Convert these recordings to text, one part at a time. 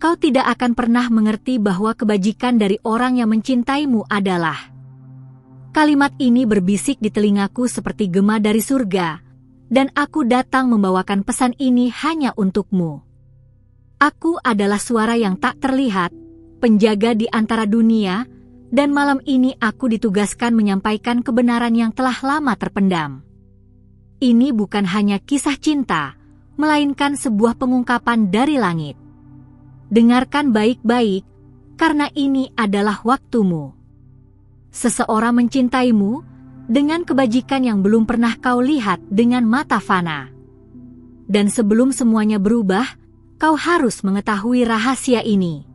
kau tidak akan pernah mengerti bahwa kebajikan dari orang yang mencintaimu adalah. Kalimat ini berbisik di telingaku seperti gema dari surga, dan aku datang membawakan pesan ini hanya untukmu. Aku adalah suara yang tak terlihat, penjaga di antara dunia, dan malam ini aku ditugaskan menyampaikan kebenaran yang telah lama terpendam. Ini bukan hanya kisah cinta, melainkan sebuah pengungkapan dari langit. Dengarkan baik-baik, karena ini adalah waktumu. Seseorang mencintaimu dengan kebajikan yang belum pernah kau lihat dengan mata fana. Dan sebelum semuanya berubah, kau harus mengetahui rahasia ini.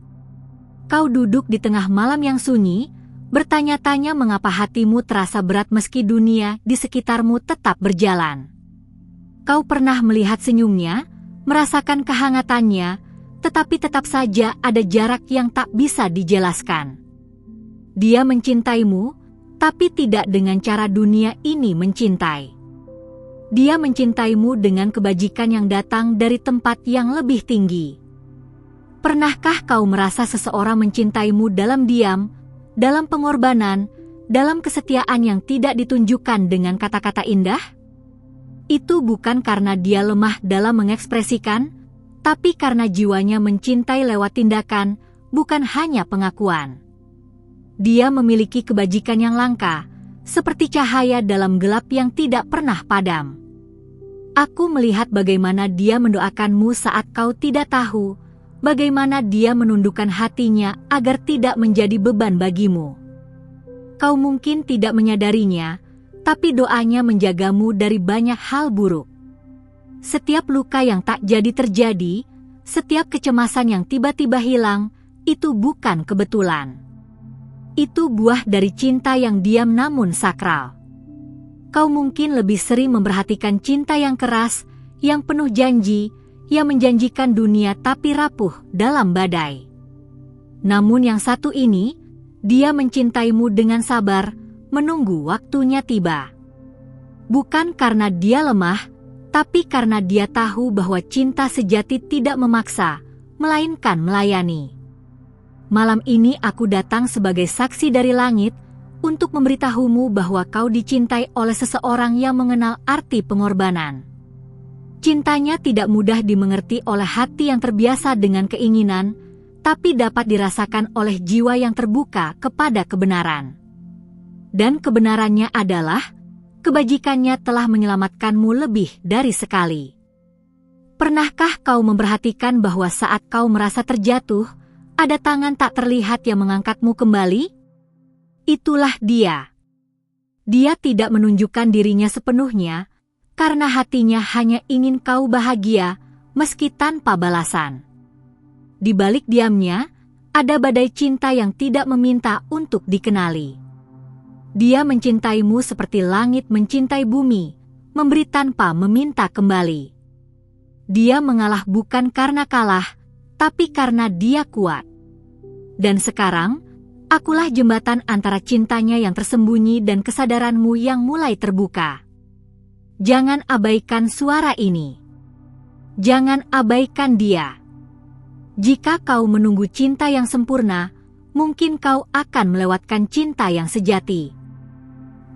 Kau duduk di tengah malam yang sunyi, bertanya-tanya mengapa hatimu terasa berat meski dunia di sekitarmu tetap berjalan. Kau pernah melihat senyumnya, merasakan kehangatannya, tetapi tetap saja ada jarak yang tak bisa dijelaskan. Dia mencintaimu, tapi tidak dengan cara dunia ini mencintai. Dia mencintaimu dengan kebajikan yang datang dari tempat yang lebih tinggi. Pernahkah kau merasa seseorang mencintaimu dalam diam, dalam pengorbanan, dalam kesetiaan yang tidak ditunjukkan dengan kata-kata indah? Itu bukan karena dia lemah dalam mengekspresikan, tapi karena jiwanya mencintai lewat tindakan, bukan hanya pengakuan. Dia memiliki kebajikan yang langka, seperti cahaya dalam gelap yang tidak pernah padam. Aku melihat bagaimana dia mendoakanmu saat kau tidak tahu, bagaimana dia menundukkan hatinya agar tidak menjadi beban bagimu. Kau mungkin tidak menyadarinya, tapi doanya menjagamu dari banyak hal buruk. Setiap luka yang tak jadi terjadi, setiap kecemasan yang tiba-tiba hilang, itu bukan kebetulan. Itu buah dari cinta yang diam namun sakral. Kau mungkin lebih sering memperhatikan cinta yang keras, yang penuh janji, yang menjanjikan dunia tapi rapuh dalam badai. Namun yang satu ini, dia mencintaimu dengan sabar, menunggu waktunya tiba. Bukan karena dia lemah, tapi karena dia tahu bahwa cinta sejati tidak memaksa, melainkan melayani. Malam ini aku datang sebagai saksi dari langit, untuk memberitahumu bahwa kau dicintai oleh seseorang yang mengenal arti pengorbanan. Cintanya tidak mudah dimengerti oleh hati yang terbiasa dengan keinginan, tapi dapat dirasakan oleh jiwa yang terbuka kepada kebenaran. Dan kebenarannya adalah, kebajikannya telah menyelamatkanmu lebih dari sekali. Pernahkah kau memperhatikan bahwa saat kau merasa terjatuh, ada tangan tak terlihat yang mengangkatmu kembali? Itulah dia. Dia tidak menunjukkan dirinya sepenuhnya, karena hatinya hanya ingin kau bahagia, meski tanpa balasan. Di balik diamnya, ada badai cinta yang tidak meminta untuk dikenali. Dia mencintaimu seperti langit mencintai bumi, memberi tanpa meminta kembali. Dia mengalah bukan karena kalah, tapi karena dia kuat. Dan sekarang, akulah jembatan antara cintanya yang tersembunyi dan kesadaranmu yang mulai terbuka. Jangan abaikan suara ini. Jangan abaikan dia. Jika kau menunggu cinta yang sempurna, mungkin kau akan melewatkan cinta yang sejati.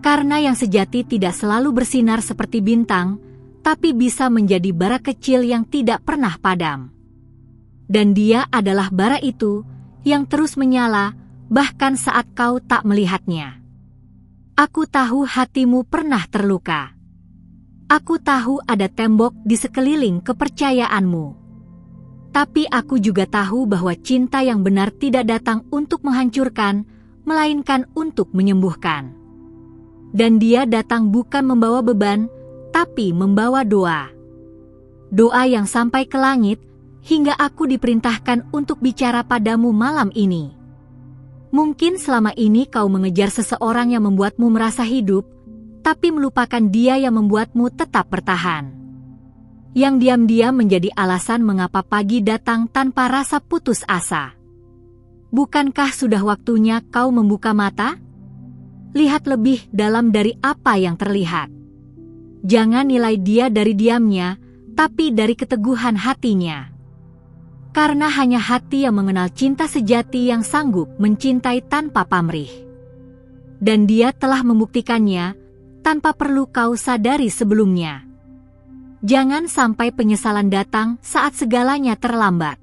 Karena yang sejati tidak selalu bersinar seperti bintang, tapi bisa menjadi bara kecil yang tidak pernah padam. Dan dia adalah bara itu, yang terus menyala, bahkan saat kau tak melihatnya. Aku tahu hatimu pernah terluka. Aku tahu ada tembok di sekeliling kepercayaanmu. Tapi aku juga tahu bahwa cinta yang benar tidak datang untuk menghancurkan, melainkan untuk menyembuhkan. Dan dia datang bukan membawa beban, tapi membawa doa. Doa yang sampai ke langit, hingga aku diperintahkan untuk bicara padamu malam ini. Mungkin selama ini kau mengejar seseorang yang membuatmu merasa hidup, tapi melupakan dia yang membuatmu tetap bertahan. Yang diam-diam menjadi alasan mengapa pagi datang tanpa rasa putus asa. Bukankah sudah waktunya kau membuka mata? Lihat lebih dalam dari apa yang terlihat. Jangan nilai dia dari diamnya, tapi dari keteguhan hatinya. Karena hanya hati yang mengenal cinta sejati yang sanggup mencintai tanpa pamrih. Dan dia telah membuktikannya tanpa perlu kau sadari sebelumnya. Jangan sampai penyesalan datang saat segalanya terlambat.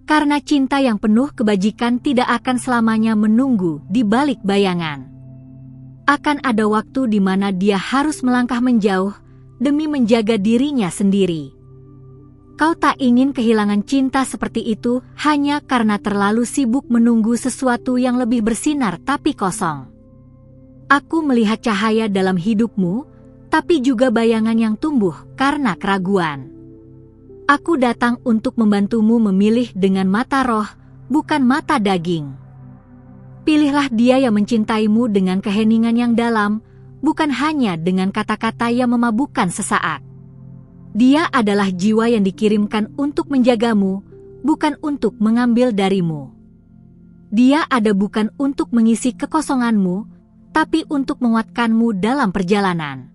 Karena cinta yang penuh kebajikan tidak akan selamanya menunggu di balik bayangan. Akan ada waktu di mana dia harus melangkah menjauh demi menjaga dirinya sendiri. Kau tak ingin kehilangan cinta seperti itu hanya karena terlalu sibuk menunggu sesuatu yang lebih bersinar tapi kosong. Aku melihat cahaya dalam hidupmu, tapi juga bayangan yang tumbuh karena keraguan. Aku datang untuk membantumu memilih dengan mata roh, bukan mata daging. Pilihlah dia yang mencintaimu dengan keheningan yang dalam, bukan hanya dengan kata-kata yang memabukkan sesaat. Dia adalah jiwa yang dikirimkan untuk menjagamu, bukan untuk mengambil darimu. Dia ada bukan untuk mengisi kekosonganmu, tapi untuk menguatkanmu dalam perjalanan.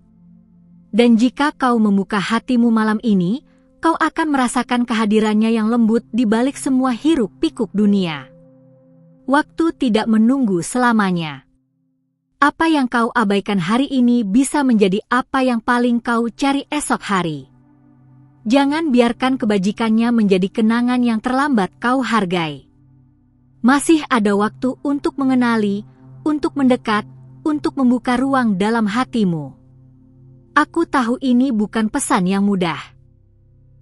Dan jika kau membuka hatimu malam ini, kau akan merasakan kehadirannya yang lembut di balik semua hiruk-pikuk dunia. Waktu tidak menunggu selamanya. Apa yang kau abaikan hari ini bisa menjadi apa yang paling kau cari esok hari. Jangan biarkan kebajikannya menjadi kenangan yang terlambat kau hargai. Masih ada waktu untuk mengenali, untuk mendekat, untuk membuka ruang dalam hatimu. Aku tahu ini bukan pesan yang mudah.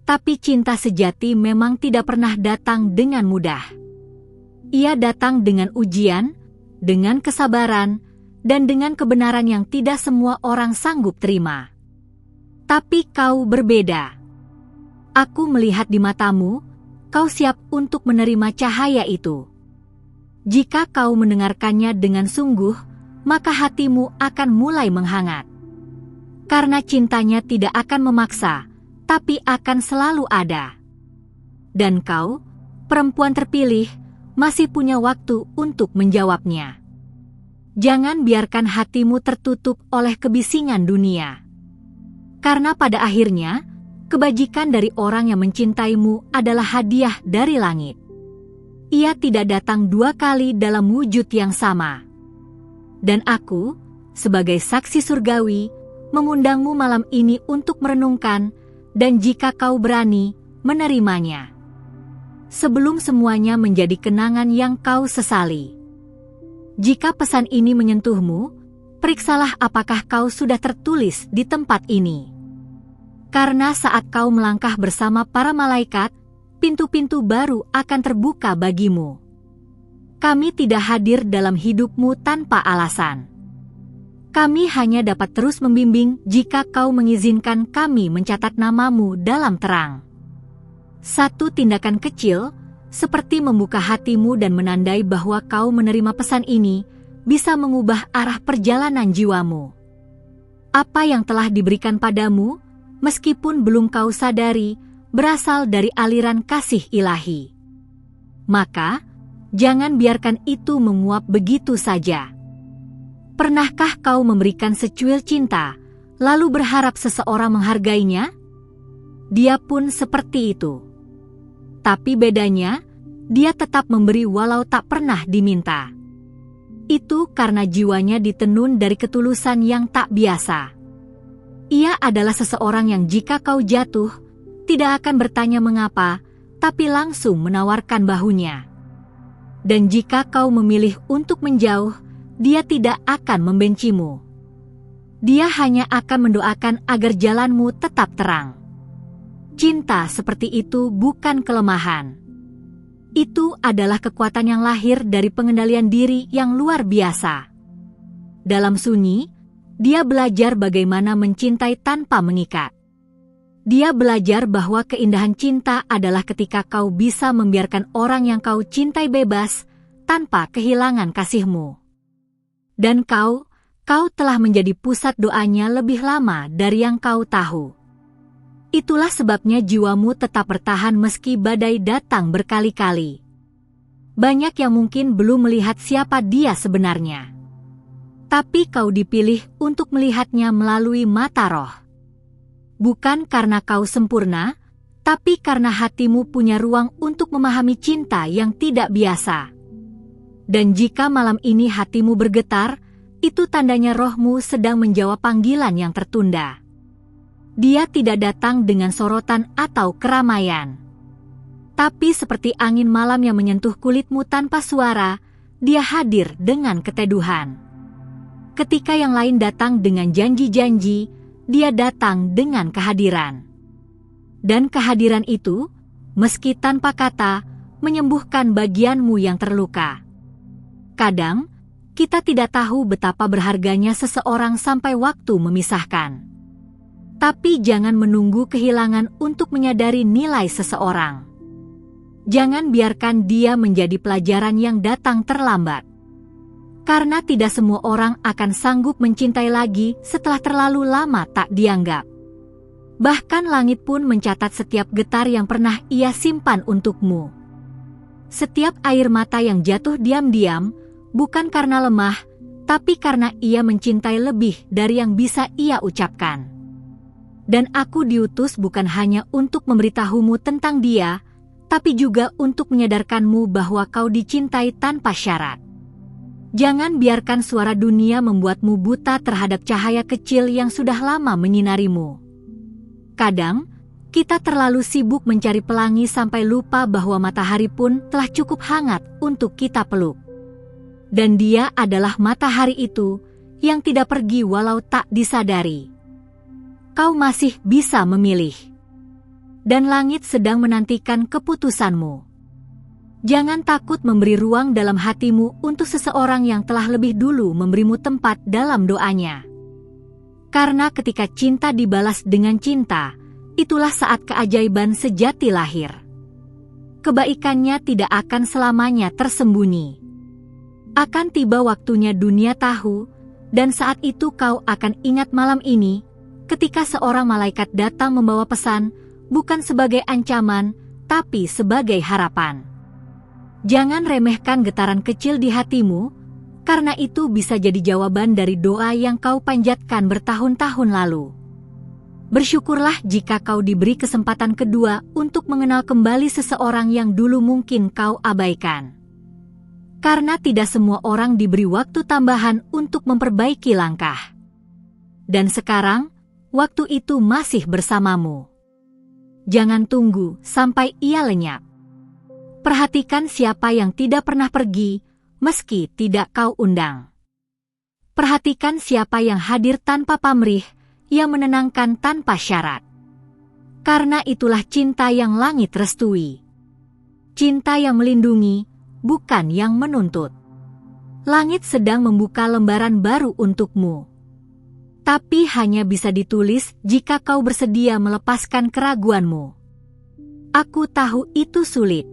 Tapi cinta sejati memang tidak pernah datang dengan mudah. Ia datang dengan ujian, dengan kesabaran, dan dengan kebenaran yang tidak semua orang sanggup terima. Tapi kau berbeda. Aku melihat di matamu, kau siap untuk menerima cahaya itu. Jika kau mendengarkannya dengan sungguh, maka hatimu akan mulai menghangat. Karena cintanya tidak akan memaksa, tapi akan selalu ada. Dan kau, perempuan terpilih, masih punya waktu untuk menjawabnya. Jangan biarkan hatimu tertutup oleh kebisingan dunia. Karena pada akhirnya, kebajikan dari orang yang mencintaimu adalah hadiah dari langit. Ia tidak datang dua kali dalam wujud yang sama. Dan aku, sebagai saksi surgawi, mengundangmu malam ini untuk merenungkan, dan jika kau berani, menerimanya. Sebelum semuanya menjadi kenangan yang kau sesali. Jika pesan ini menyentuhmu, periksalah apakah kau sudah tertulis di tempat ini. Karena saat kau melangkah bersama para malaikat, pintu-pintu baru akan terbuka bagimu. Kami tidak hadir dalam hidupmu tanpa alasan. Kami hanya dapat terus membimbing jika kau mengizinkan kami mencatat namamu dalam terang. Satu tindakan kecil, seperti membuka hatimu dan menandai bahwa kau menerima pesan ini, bisa mengubah arah perjalanan jiwamu. Apa yang telah diberikan padamu, meskipun belum kau sadari, berasal dari aliran kasih ilahi. Maka, jangan biarkan itu menguap begitu saja. Pernahkah kau memberikan secuil cinta, lalu berharap seseorang menghargainya? Dia pun seperti itu. Tapi bedanya, dia tetap memberi walau tak pernah diminta. Itu karena jiwanya ditenun dari ketulusan yang tak biasa. Ia adalah seseorang yang jika kau jatuh, tidak akan bertanya mengapa, tapi langsung menawarkan bahunya. Dan jika kau memilih untuk menjauh, dia tidak akan membencimu. Dia hanya akan mendoakan agar jalanmu tetap terang. Cinta seperti itu bukan kelemahan. Itu adalah kekuatan yang lahir dari pengendalian diri yang luar biasa. Dalam sunyi, dia belajar bagaimana mencintai tanpa mengikat. Dia belajar bahwa keindahan cinta adalah ketika kau bisa membiarkan orang yang kau cintai bebas tanpa kehilangan kasihmu. Dan kau telah menjadi pusat doanya lebih lama dari yang kau tahu. Itulah sebabnya jiwamu tetap bertahan meski badai datang berkali-kali. Banyak yang mungkin belum melihat siapa dia sebenarnya. Tapi kau dipilih untuk melihatnya melalui mata roh. Bukan karena kau sempurna, tapi karena hatimu punya ruang untuk memahami cinta yang tidak biasa. Dan jika malam ini hatimu bergetar, itu tandanya rohmu sedang menjawab panggilan yang tertunda. Dia tidak datang dengan sorotan atau keramaian. Tapi seperti angin malam yang menyentuh kulitmu tanpa suara, dia hadir dengan keteduhan. Ketika yang lain datang dengan janji-janji, dia datang dengan kehadiran. Dan kehadiran itu, meski tanpa kata, menyembuhkan bagianmu yang terluka. Kadang, kita tidak tahu betapa berharganya seseorang sampai waktu memisahkan. Tapi jangan menunggu kehilangan untuk menyadari nilai seseorang. Jangan biarkan dia menjadi pelajaran yang datang terlambat. Karena tidak semua orang akan sanggup mencintai lagi setelah terlalu lama tak dianggap. Bahkan langit pun mencatat setiap getar yang pernah ia simpan untukmu. Setiap air mata yang jatuh diam-diam, bukan karena lemah, tapi karena ia mencintai lebih dari yang bisa ia ucapkan. Dan aku diutus bukan hanya untuk memberitahumu tentang dia, tapi juga untuk menyadarkanmu bahwa kau dicintai tanpa syarat. Jangan biarkan suara dunia membuatmu buta terhadap cahaya kecil yang sudah lama menyinarimu. Kadang, kita terlalu sibuk mencari pelangi sampai lupa bahwa matahari pun telah cukup hangat untuk kita peluk. Dan dia adalah matahari itu yang tidak pergi walau tak disadari. Kau masih bisa memilih. Dan langit sedang menantikan keputusanmu. Jangan takut memberi ruang dalam hatimu untuk seseorang yang telah lebih dulu memberimu tempat dalam doanya. Karena ketika cinta dibalas dengan cinta, itulah saat keajaiban sejati lahir. Kebaikannya tidak akan selamanya tersembunyi. Akan tiba waktunya dunia tahu, dan saat itu kau akan ingat malam ini, ketika seorang malaikat datang membawa pesan, bukan sebagai ancaman, tapi sebagai harapan. Jangan remehkan getaran kecil di hatimu, karena itu bisa jadi jawaban dari doa yang kau panjatkan bertahun-tahun lalu. Bersyukurlah jika kau diberi kesempatan kedua untuk mengenal kembali seseorang yang dulu mungkin kau abaikan. Karena tidak semua orang diberi waktu tambahan untuk memperbaiki langkah. Dan sekarang, waktu itu masih bersamamu. Jangan tunggu sampai ia lenyap. Perhatikan siapa yang tidak pernah pergi, meski tidak kau undang. Perhatikan siapa yang hadir tanpa pamrih, yang menenangkan tanpa syarat. Karena itulah cinta yang langit restui. Cinta yang melindungi, bukan yang menuntut. Langit sedang membuka lembaran baru untukmu. Tapi hanya bisa ditulis jika kau bersedia melepaskan keraguanmu. Aku tahu itu sulit.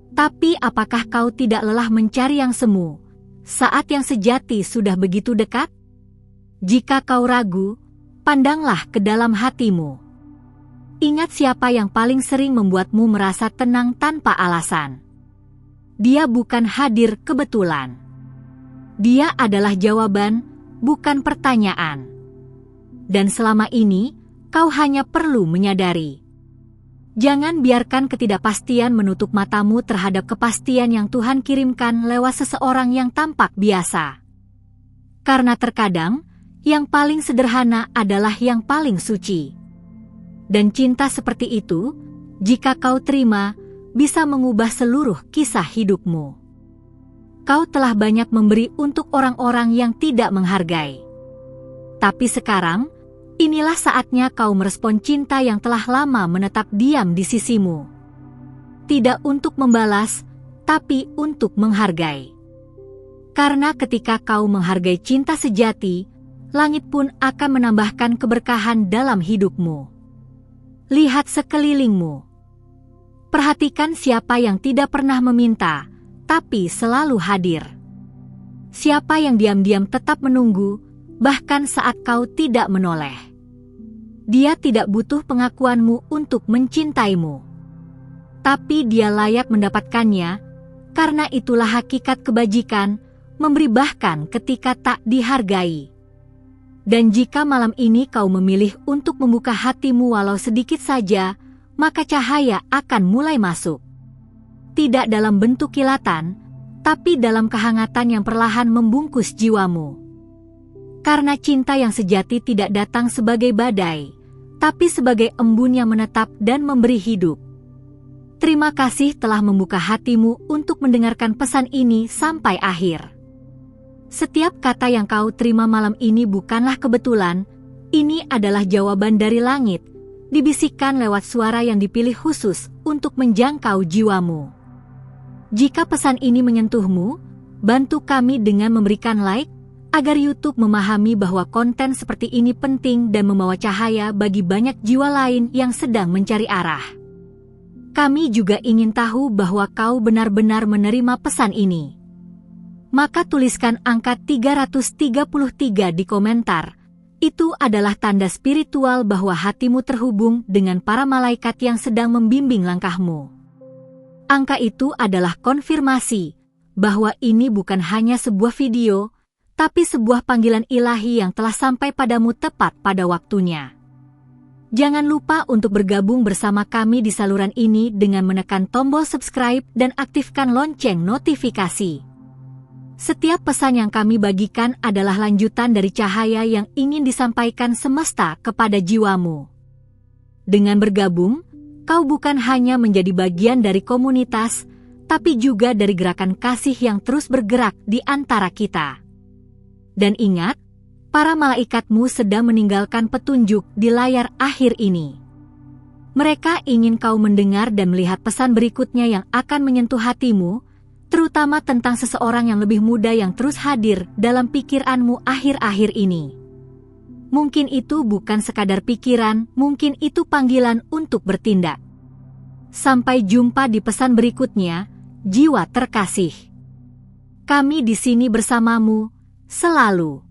Tapi apakah kau tidak lelah mencari yang semu, saat yang sejati sudah begitu dekat? Jika kau ragu, pandanglah ke dalam hatimu. Ingat siapa yang paling sering membuatmu merasa tenang tanpa alasan. Dia bukan hadir kebetulan. Dia adalah jawaban, bukan pertanyaan. Dan selama ini, kau hanya perlu menyadari. Jangan biarkan ketidakpastian menutup matamu terhadap kepastian yang Tuhan kirimkan lewat seseorang yang tampak biasa. Karena terkadang, yang paling sederhana adalah yang paling suci. Dan cinta seperti itu, jika kau terima, bisa mengubah seluruh kisah hidupmu. Kau telah banyak memberi untuk orang-orang yang tidak menghargai. Tapi sekarang, inilah saatnya kau merespon cinta yang telah lama menetap diam di sisimu. Tidak untuk membalas, tapi untuk menghargai. Karena ketika kau menghargai cinta sejati, langit pun akan menambahkan keberkahan dalam hidupmu. Lihat sekelilingmu. Perhatikan siapa yang tidak pernah meminta, tapi selalu hadir. Siapa yang diam-diam tetap menunggu, bahkan saat kau tidak menoleh. Dia tidak butuh pengakuanmu untuk mencintaimu. Tapi dia layak mendapatkannya, karena itulah hakikat kebajikan, memberi bahkan ketika tak dihargai. Dan jika malam ini kau memilih untuk membuka hatimu walau sedikit saja, maka cahaya akan mulai masuk. Tidak dalam bentuk kilatan, tapi dalam kehangatan yang perlahan membungkus jiwamu. Karena cinta yang sejati tidak datang sebagai badai, tapi sebagai embun yang menetap dan memberi hidup. Terima kasih telah membuka hatimu untuk mendengarkan pesan ini sampai akhir. Setiap kata yang kau terima malam ini bukanlah kebetulan, ini adalah jawaban dari langit, dibisikkan lewat suara yang dipilih khusus untuk menjangkau jiwamu. Jika pesan ini menyentuhmu, bantu kami dengan memberikan like, agar YouTube memahami bahwa konten seperti ini penting dan membawa cahaya bagi banyak jiwa lain yang sedang mencari arah. Kami juga ingin tahu bahwa kau benar-benar menerima pesan ini. Maka tuliskan angka 333 di komentar. Itu adalah tanda spiritual bahwa hatimu terhubung dengan para malaikat yang sedang membimbing langkahmu. Angka itu adalah konfirmasi bahwa ini bukan hanya sebuah video, tapi sebuah panggilan ilahi yang telah sampai padamu tepat pada waktunya. Jangan lupa untuk bergabung bersama kami di saluran ini dengan menekan tombol subscribe dan aktifkan lonceng notifikasi. Setiap pesan yang kami bagikan adalah lanjutan dari cahaya yang ingin disampaikan semesta kepada jiwamu. Dengan bergabung, kau bukan hanya menjadi bagian dari komunitas, tapi juga dari gerakan kasih yang terus bergerak di antara kita. Dan ingat, para malaikatmu sedang meninggalkan petunjuk di layar akhir ini. Mereka ingin kau mendengar dan melihat pesan berikutnya yang akan menyentuh hatimu, terutama tentang seseorang yang lebih muda yang terus hadir dalam pikiranmu akhir-akhir ini. Mungkin itu bukan sekadar pikiran, mungkin itu panggilan untuk bertindak. Sampai jumpa di pesan berikutnya, jiwa terkasih. Kami di sini bersamamu, selalu.